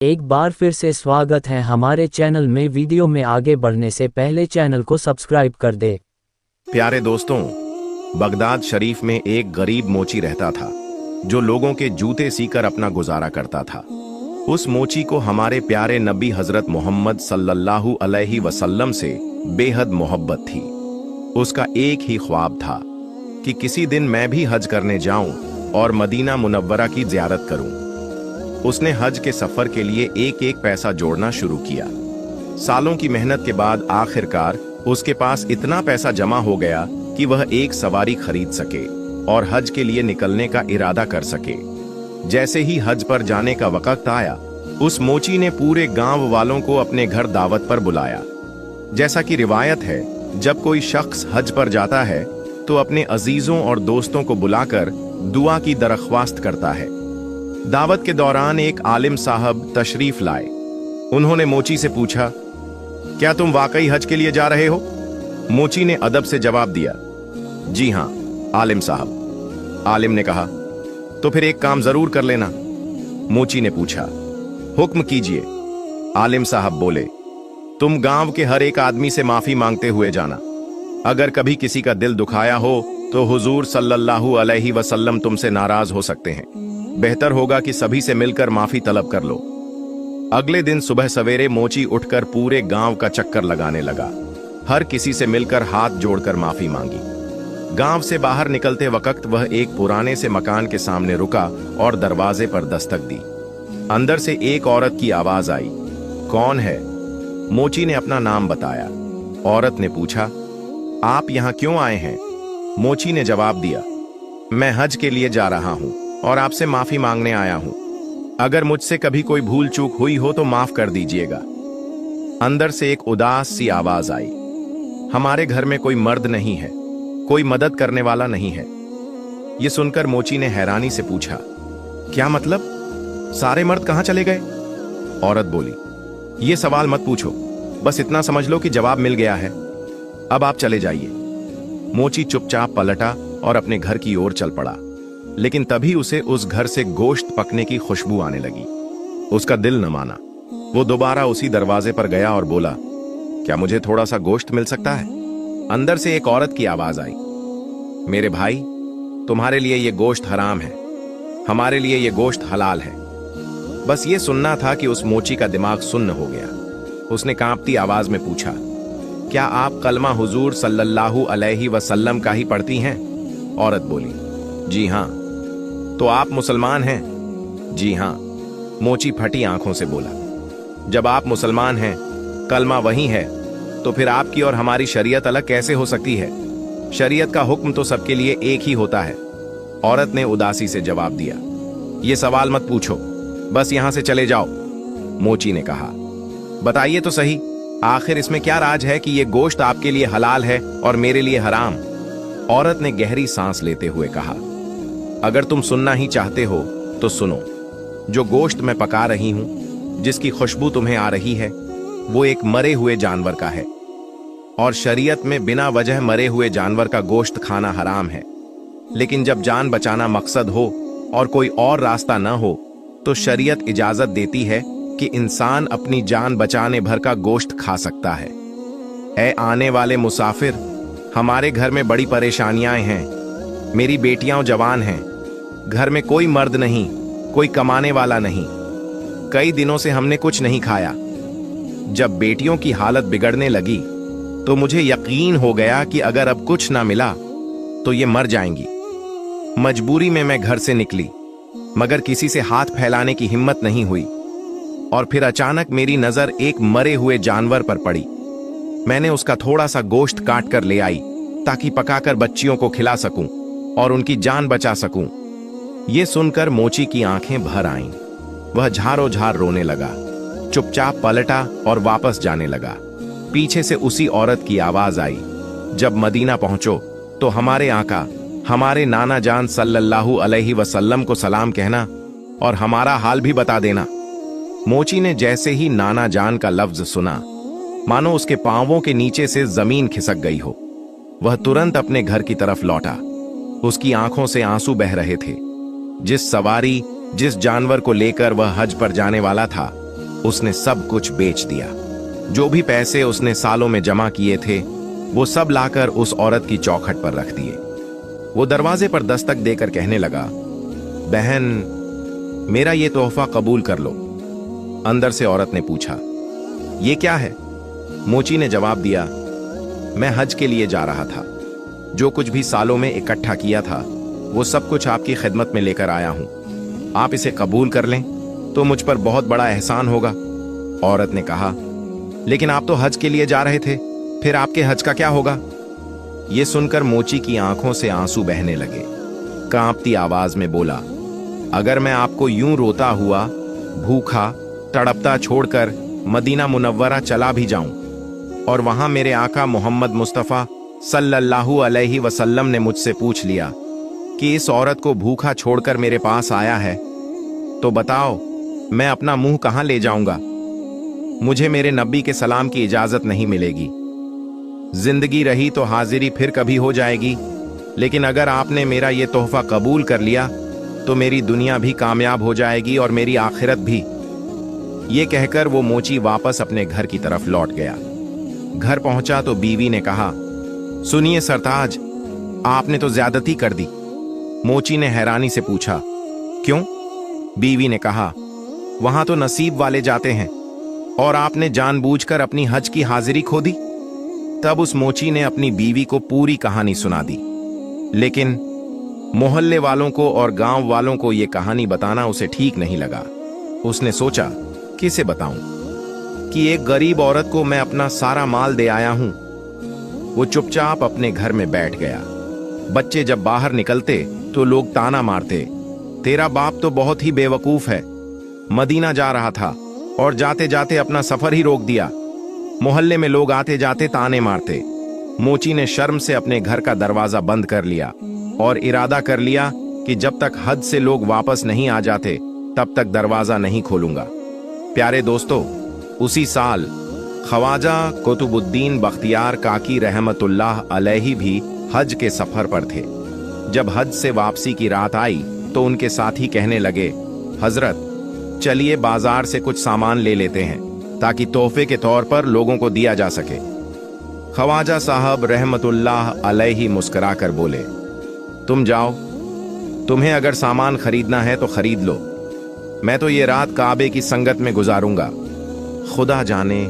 एक बार फिर से स्वागत है हमारे चैनल में। वीडियो में आगे बढ़ने से पहले चैनल को सब्सक्राइब कर दे। प्यारे दोस्तों, बगदाद शरीफ में एक गरीब मोची रहता था जो लोगों के जूते सीकर अपना गुजारा करता था। उस मोची को हमारे प्यारे नबी हजरत मोहम्मद सल्लल्लाहु अलैहि वसल्लम से बेहद मोहब्बत थी। उसका एक ही ख्वाब था कि किसी दिन मैं भी हज करने जाऊं और मदीना मुनव्वरा की ज़ियारत करूं। उसने हज के सफर के लिए एक एक पैसा जोड़ना शुरू किया। सालों की मेहनत के बाद आखिरकार उसके पास इतना पैसा जमा हो गया कि वह एक सवारी खरीद सके और हज के लिए निकलने का इरादा कर सके। जैसे ही हज पर जाने का वक्त आया, उस मोची ने पूरे गांव वालों को अपने घर दावत पर बुलाया। जैसा कि रिवायत है, जब कोई शख्स हज पर जाता है तो अपने अजीजों और दोस्तों को बुलाकर दुआ की दरख्वास्त करता है। दावत के दौरान एक आलिम साहब तशरीफ लाए। उन्होंने मोची से पूछा, क्या तुम वाकई हज के लिए जा रहे हो? मोची ने अदब से जवाब दिया, जी हां आलिम साहब। आलिम ने कहा, तो फिर एक काम जरूर कर लेना। मोची ने पूछा, हुक्म कीजिए। आलिम साहब बोले, तुम गांव के हर एक आदमी से माफी मांगते हुए जाना। अगर कभी किसी का दिल दुखाया हो तो हुजूर सल्लल्लाहु अलैहि वसल्लम तुमसे नाराज हो सकते हैं। बेहतर होगा कि सभी से मिलकर माफी तलब कर लो। अगले दिन सुबह सवेरे मोची उठकर पूरे गांव का चक्कर लगाने लगा। हर किसी से मिलकर हाथ जोड़कर माफी मांगी। गांव से बाहर निकलते वक्त वह एक पुराने से मकान के सामने रुका और दरवाजे पर दस्तक दी। अंदर से एक औरत की आवाज आई, कौन है? मोची ने अपना नाम बताया। औरत ने पूछा, आप यहां क्यों आए हैं? मोची ने जवाब दिया, मैं हज के लिए जा रहा हूं और आपसे माफी मांगने आया हूं। अगर मुझसे कभी कोई भूल चूक हुई हो तो माफ कर दीजिएगा। अंदर से एक उदास सी आवाज आई, हमारे घर में कोई मर्द नहीं है, कोई मदद करने वाला नहीं है। यह सुनकर मोची ने हैरानी से पूछा, क्या मतलब? सारे मर्द कहां चले गए? औरत बोली, यह सवाल मत पूछो, बस इतना समझ लो कि जवाब मिल गया है। अब आप चले जाइए। मोची चुपचाप पलटा और अपने घर की ओर चल पड़ा। लेकिन तभी उसे उस घर से गोश्त पकने की खुशबू आने लगी। उसका दिल न माना। वो दोबारा उसी दरवाजे पर गया और बोला, क्या मुझे थोड़ा सा गोश्त मिल सकता है? अंदर से एक औरत की आवाज आई, मेरे भाई, तुम्हारे लिए ये गोश्त हराम है, हमारे लिए ये गोश्त हलाल है। बस ये सुनना था कि उस मोची का दिमाग सुन्न हो गया। उसने कांपती आवाज में पूछा, क्या आप कलमा हुजूर सल्लल्लाहु अलैहि वसल्लम का ही पढ़ती हैं? औरत बोली, जी हां। तो आप मुसलमान हैं? जी हां। मोची फटी आंखों से बोला, जब आप मुसलमान हैं, कलमा वही है, तो फिर आपकी और हमारी शरीयत अलग कैसे हो सकती है? शरीयत का हुक्म तो सबके लिए एक ही होता है। औरत ने उदासी से जवाब दिया, यह सवाल मत पूछो, बस यहां से चले जाओ। मोची ने कहा, बताइए तो सही, आखिर इसमें क्या राज है कि यह गोश्त आपके लिए हलाल है और मेरे लिए हराम? औरत ने गहरी सांस लेते हुए कहा, अगर तुम सुनना ही चाहते हो तो सुनो। जो गोश्त मैं पका रही हूं, जिसकी खुशबू तुम्हें आ रही है, वो एक मरे हुए जानवर का है और शरीयत में बिना वजह मरे हुए जानवर का गोश्त खाना हराम है। लेकिन जब जान बचाना मकसद हो और कोई और रास्ता न हो तो शरीयत इजाजत देती है कि इंसान अपनी जान बचाने भर का गोश्त खा सकता है। ऐ आने वाले मुसाफिर, हमारे घर में बड़ी परेशानियां हैं। मेरी बेटियां जवान हैं, घर में कोई मर्द नहीं, कोई कमाने वाला नहीं। कई दिनों से हमने कुछ नहीं खाया। जब बेटियों की हालत बिगड़ने लगी तो मुझे यकीन हो गया कि अगर अब कुछ ना मिला तो ये मर जाएंगी। मजबूरी में मैं घर से निकली, मगर किसी से हाथ फैलाने की हिम्मत नहीं हुई। और फिर अचानक मेरी नजर एक मरे हुए जानवर पर पड़ी। मैंने उसका थोड़ा सा गोश्त काट कर ले आई ताकि पकाकर बच्चियों को खिला सकूं और उनकी जान बचा सकूं। यह सुनकर मोची की आंखें भर आईं। वह झारो झार रोने लगा, चुपचाप पलटा और वापस जाने लगा। पीछे से उसी औरत की आवाज आई, जब मदीना पहुंचो तो हमारे आका, हमारे नाना जान सल्लल्लाहु अलैहि वसल्लम को सलाम कहना और हमारा हाल भी बता देना। मोची ने जैसे ही नाना जान का लफ्ज सुना, मानो उसके पांवों के नीचे से जमीन खिसक गई हो। वह तुरंत अपने घर की तरफ लौटा। उसकी आंखों से आंसू बह रहे थे। जिस सवारी, जिस जानवर को लेकर वह हज पर जाने वाला था, उसने सब कुछ बेच दिया। जो भी पैसे उसने सालों में जमा किए थे वो सब लाकर उस औरत की चौखट पर रख दिए। वो दरवाजे पर दस्तक देकर कहने लगा, बहन, मेरा ये तोहफा कबूल कर लो। अंदर से औरत ने पूछा, ये क्या है? मोची ने जवाब दिया, मैं हज के लिए जा रहा था। जो कुछ भी सालों में इकट्ठा किया था वो सब कुछ आपकी खिदमत में लेकर आया हूं। आप इसे कबूल कर लें तो मुझ पर बहुत बड़ा एहसान होगा। औरत ने कहा, लेकिन आप तो हज के लिए जा रहे थे, फिर आपके हज का क्या होगा? ये सुनकर मोची की आंखों से आंसू बहने लगे। कांपती आवाज में बोला, अगर मैं आपको यूं रोता हुआ, भूखा, तड़पता छोड़कर मदीना मुनव्वरा चला भी जाऊं और वहां मेरे आका मोहम्मद मुस्तफा सल्लल्लाहु अलैहि वसल्लम ने मुझसे पूछ लिया कि इस औरत को भूखा छोड़कर मेरे पास आया है, तो बताओ मैं अपना मुंह कहां ले जाऊंगा? मुझे मेरे नबी के सलाम की इजाजत नहीं मिलेगी। जिंदगी रही तो हाजिरी फिर कभी हो जाएगी, लेकिन अगर आपने मेरा ये तोहफा कबूल कर लिया तो मेरी दुनिया भी कामयाब हो जाएगी और मेरी आखिरत भी। ये कहकर वो मोची वापस अपने घर की तरफ लौट गया। घर पहुंचा तो बीवी ने कहा, सुनिए सरताज, आपने तो ज्यादती कर दी। मोची ने हैरानी से पूछा, क्यों? बीवी ने कहा, वहां तो नसीब वाले जाते हैं और आपने जानबूझकर अपनी हज की हाजिरी खो दी। तब उस मोची ने अपनी बीवी को पूरी कहानी सुना दी, लेकिन मोहल्ले वालों को और गांव वालों को यह कहानी बताना उसे ठीक नहीं लगा। उसने सोचा, किसे बताऊं कि एक गरीब औरत को मैं अपना सारा माल दे आया हूं। वो चुपचाप अपने घर में बैठ गया। बच्चे जब बाहर निकलते तो लोग ताना मारते, तेरा बाप तो बहुत ही बेवकूफ है, मदीना जा रहा था और जाते जाते अपना सफर ही रोक दिया। मोहल्ले में लोग आते जाते ताने मारते। मोची ने शर्म से अपने घर का दरवाजा बंद कर लिया और इरादा कर लिया कि जब तक हज से लोग वापस नहीं आ जाते तब तक दरवाजा नहीं खोलूंगा। प्यारे दोस्तों, उसी साल ख्वाजा कुतुबुद्दीन बख्तियार काकी रहमतुल्लाह अलैहि भी हज के सफर पर थे। जब हज से वापसी की रात आई तो उनके साथी कहने लगे, हजरत, चलिए बाजार से कुछ सामान ले लेते हैं ताकि तोहफे के तौर पर लोगों को दिया जा सके। ख्वाजा साहब रहमतुल्लाह अलैहि मुस्कुरा कर बोले, तुम जाओ, तुम्हें अगर सामान खरीदना है तो खरीद लो, मैं तो ये रात काबे की संगत में गुजारूंगा। खुदा जाने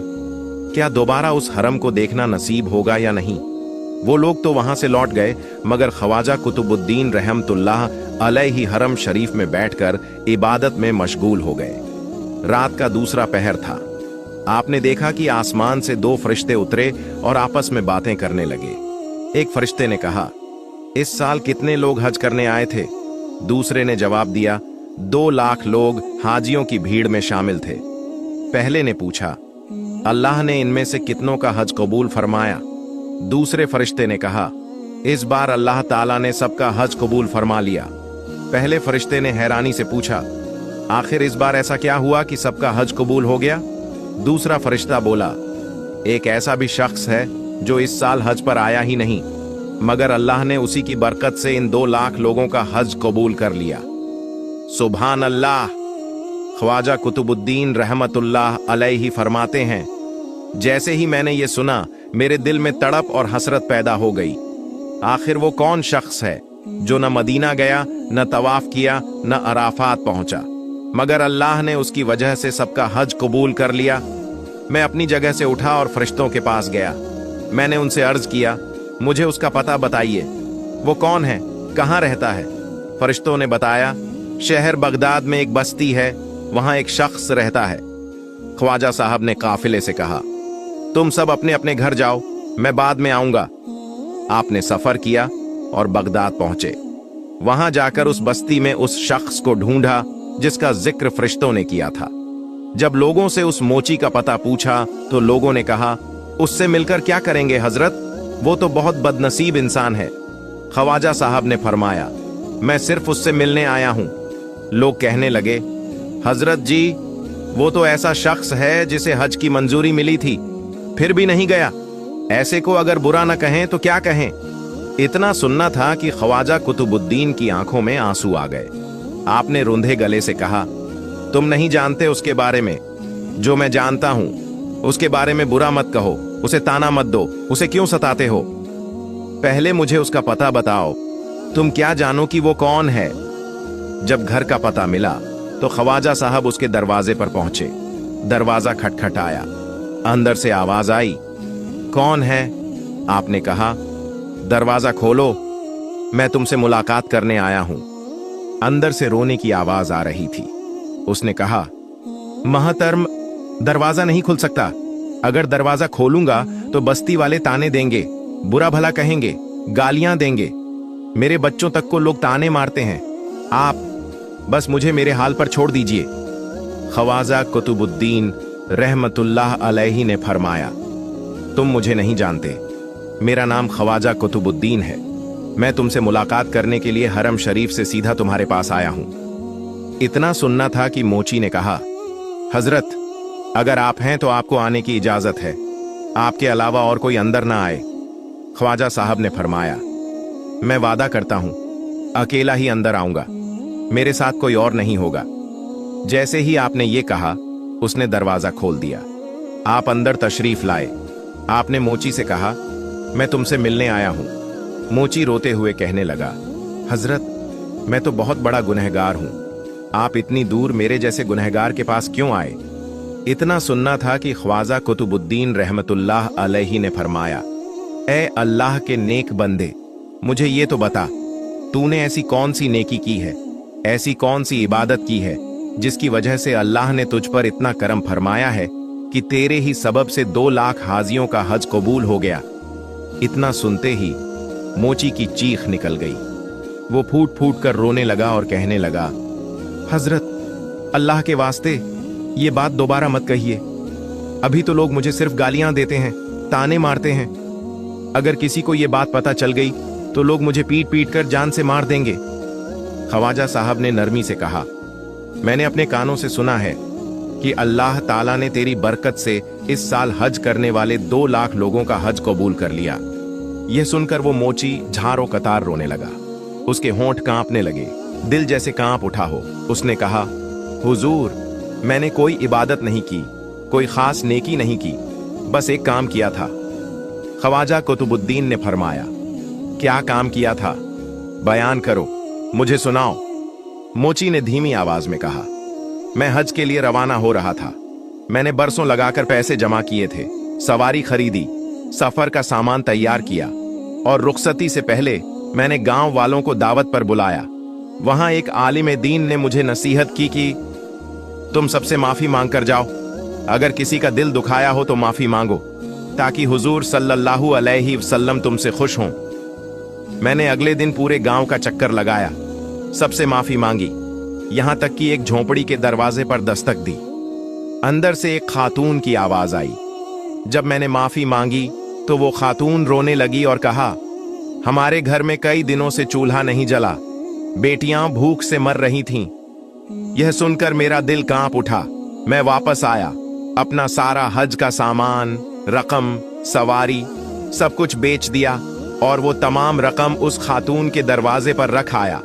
क्या दोबारा उस हरम को देखना नसीब होगा या नहीं। वो लोग तो वहां से लौट गए, मगर ख्वाजा कुतुबुद्दीन रहमतुल्लाह अलैहि हरम शरीफ में बैठकर इबादत में मशगूल हो गए। रात का दूसरा पहर था। आपने देखा कि आसमान से दो फरिश्ते उतरे और आपस में बातें करने लगे। एक फरिश्ते ने कहा, इस साल कितने लोग हज करने आए थे? दूसरे ने जवाब दिया, 2 लाख लोग हाजियों की भीड़ में शामिल थे। पहले ने पूछा, अल्लाह ने इनमें से कितनों का हज कबूल फरमाया? दूसरे फरिश्ते ने कहा, इस बार अल्लाह ताला ने सबका हज कबूल फरमा लिया। पहले फरिश्ते ने हैरानी से पूछा, आखिर इस बार ऐसा क्या हुआ कि सबका हज कबूल हो गया? दूसरा फरिश्ता बोला, एक ऐसा भी शख्स है जो इस साल हज पर आया ही नहीं, मगर अल्लाह ने उसी की बरकत से इन 2 लाख लोगों का हज कबूल कर लिया। सुभान अल्लाह। ख्वाजा कुतुबुद्दीन रहमतुल्लाह अलैहि फरमाते हैं, जैसे ही मैंने ये सुना मेरे दिल में तड़प और हसरत पैदा हो गई। आखिर वो कौन शख्स है जो न मदीना गया, न तवाफ किया, न अराफात पहुंचा, मगर अल्लाह ने उसकी वजह से सबका हज कबूल कर लिया। मैं अपनी जगह से उठा और फरिश्तों के पास गया। मैंने उनसे अर्ज किया, मुझे उसका पता बताइए, वो कौन है, कहाँ रहता है? फरिश्तों ने बताया, शहर बगदाद में एक बस्ती है, वहां एक शख्स रहता है। ख्वाजा साहब ने काफिले से कहा, तुम सब अपने अपने घर जाओ, मैं बाद में आऊंगा। आपने सफर किया और बगदाद पहुंचे। वहां जाकर उस बस्ती में उस शख्स को ढूंढा जिसका जिक्र फरिश्तों ने किया था। जब लोगों से उस मोची का पता पूछा तो लोगों ने कहा, उससे मिलकर क्या करेंगे हजरत, वो तो बहुत बदनसीब इंसान है। ख्वाजा साहब ने फरमाया, मैं सिर्फ उससे मिलने आया हूं। लोग कहने लगे, हजरत जी, वो तो ऐसा शख्स है जिसे हज की मंजूरी मिली थी, फिर भी नहीं गया। ऐसे को अगर बुरा न कहें तो क्या कहें। इतना सुनना था कि ख्वाजा कुतुबुद्दीन की आंखों में आंसू आ गए। आपने रुंधे गले से कहा, तुम नहीं जानते उसके बारे में। जो मैं जानता हूं उसके बारे में बुरा मत कहो, उसे ताना मत दो, उसे क्यों सताते हो? पहले मुझे उसका पता बताओ, तुम क्या जानो कि वो कौन है? जब घर का पता मिला तो ख्वाजा साहब उसके दरवाजे पर पहुंचे। दरवाजा खटखटाया, अंदर से आवाज आई, कौन है? आपने कहा, दरवाजा खोलो, मैं तुमसे मुलाकात करने आया हूं। अंदर से रोने की आवाज आ रही थी। उसने कहा, महतरम, दरवाजा नहीं खुल सकता। अगर दरवाजा खोलूंगा तो बस्ती वाले ताने देंगे, बुरा भला कहेंगे, गालियां देंगे। मेरे बच्चों तक को लोग ताने मारते हैं। आप बस मुझे मेरे हाल पर छोड़ दीजिए। ख्वाजा कुतुबुद्दीन रहमतुल्लाह अलैहि ने फरमाया, तुम मुझे नहीं जानते, मेरा नाम ख्वाजा कुतुबुद्दीन है। मैं तुमसे मुलाकात करने के लिए हरम शरीफ से सीधा तुम्हारे पास आया हूं। इतना सुनना था कि मोची ने कहा, हजरत, अगर आप हैं तो आपको आने की इजाजत है, आपके अलावा और कोई अंदर ना आए। ख्वाजा साहब ने फरमाया, मैं वादा करता हूं अकेला ही अंदर आऊंगा, मेरे साथ कोई और नहीं होगा। जैसे ही आपने ये कहा, उसने दरवाजा खोल दिया। आप अंदर तशरीफ लाए। आपने मोची से कहा, मैं तुमसे मिलने आया हूं। मोची रोते हुए कहने लगा, हजरत, मैं तो बहुत बड़ा गुनहगार हूं, आप इतनी दूर मेरे जैसे गुनहगार के पास क्यों आए? इतना सुनना था कि ख्वाजा कुतुबुद्दीन रहमतुल्लाह अलैहि ने फरमाया, ए अल्लाह के नेक बंदे, मुझे ये तो बता, तूने ऐसी कौन सी नेकी की है, ऐसी कौन सी इबादत की है जिसकी वजह से अल्लाह ने तुझ पर इतना करम फरमाया है कि तेरे ही सबब से 2 लाख हाजियों का हज कबूल हो गया। इतना सुनते ही मोची की चीख निकल गई। वो फूट फूट कर रोने लगा और कहने लगा, हजरत, अल्लाह के वास्ते ये बात दोबारा मत कहिए। अभी तो लोग मुझे सिर्फ गालियां देते हैं, ताने मारते हैं। अगर किसी को ये बात पता चल गई तो लोग मुझे पीट पीट कर जान से मार देंगे। ख्वाजा साहब ने नरमी से कहा, मैंने अपने कानों से सुना है कि अल्लाह ताला ने तेरी बरकत से इस साल हज करने वाले 2 लाख लोगों का हज कबूल कर लिया। यह सुनकर वो मोची झारो कतार रोने लगा। उसके होंठ कांपने लगे, दिल जैसे कांप उठा हो। उसने कहा, हुजूर, मैंने कोई इबादत नहीं की, कोई खास नेकी नहीं की, बस एक काम किया था। ख्वाजा कुतुबुद्दीन ने फरमाया, क्या काम किया था? बयान करो, मुझे सुनाओ। मोची ने धीमी आवाज में कहा, मैं हज के लिए रवाना हो रहा था। मैंने बरसों लगाकर पैसे जमा किए थे, सवारी खरीदी, सफर का सामान तैयार किया और रुखसती से पहले मैंने गांव वालों को दावत पर बुलाया। वहां एक आलिम दीन ने मुझे नसीहत की कि तुम सबसे माफी मांग कर जाओ, अगर किसी का दिल दुखाया हो तो माफी मांगो, ताकि हुजूर सल्लल्लाहु अलैहि वसल्लम तुमसे खुश हों। मैंने अगले दिन पूरे गांव का चक्कर लगाया, सबसे माफी मांगी, यहां तक कि एक झोंपड़ी के दरवाजे पर दस्तक दी। अंदर से एक खातून की आवाज आई। जब मैंने माफी मांगी तो वो खातून रोने लगी और कहा, हमारे घर में कई दिनों से चूल्हा नहीं जला, बेटियां भूख से मर रही थीं। यह सुनकर मेरा दिल कांप उठा। मैं वापस आया, अपना सारा हज का सामान, रकम, सवारी सब कुछ बेच दिया और वो तमाम रकम उस खातून के दरवाजे पर रख आया।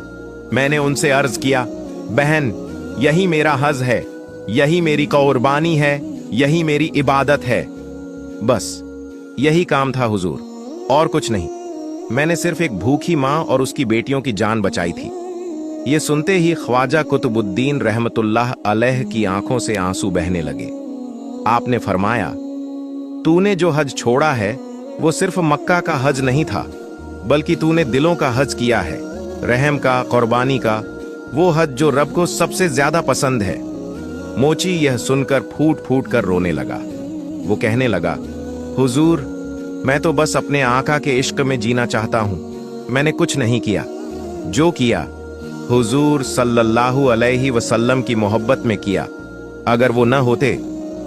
मैंने उनसे अर्ज किया, बहन, यही मेरा हज है, यही मेरी कुर्बानी है, यही मेरी इबादत है। बस यही काम था हुजूर, और कुछ नहीं। मैंने सिर्फ एक भूखी मां और उसकी बेटियों की जान बचाई थी। ये सुनते ही ख्वाजा कुतुबुद्दीन रहमतुल्लाह अलैह की आंखों से आंसू बहने लगे। आपने फरमाया, तूने जो हज छोड़ा है वो सिर्फ मक्का का हज नहीं था, बल्कि तूने दिलों का हज किया है, रहम का, कुर्बानी का, वो हज जो रब को सबसे ज्यादा पसंद है। मोची यह सुनकर फूट फूट कर रोने लगा। वो कहने लगा, हुजूर, मैं तो बस अपने आका के इश्क में जीना चाहता हूं, मैंने कुछ नहीं किया। जो किया हुजूर सल्लल्लाहु अलैहि वसल्लम की मोहब्बत में किया। अगर वो न होते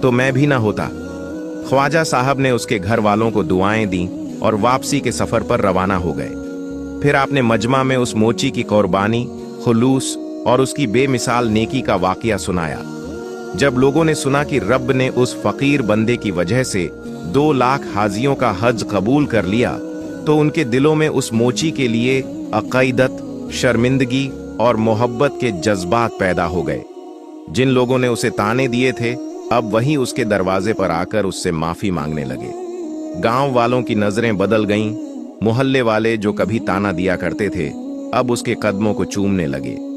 तो मैं भी न होता। ख्वाजा साहब ने उसके घर वालों को दुआएं दी और वापसी के सफर पर रवाना हो गए। फिर आपने मजमा में उस मोची की कुर्बानी, खुलूस और उसकी बेमिसाल नेकी का वाकया सुनाया। जब लोगों ने सुना कि रब ने उस फकीर बंदे की वजह से 2 लाख हाजियों का हज कबूल कर लिया, तो उनके दिलों में उस मोची के लिए अक़ीदत, शर्मिंदगी और मोहब्बत के जज्बात पैदा हो गए। जिन लोगों ने उसे ताने दिए थे अब वही उसके दरवाजे पर आकर उससे माफी मांगने लगे। गांव वालों की नजरें बदल गईं। मोहल्ले वाले जो कभी ताना दिया करते थे अब उसके कदमों को चूमने लगे।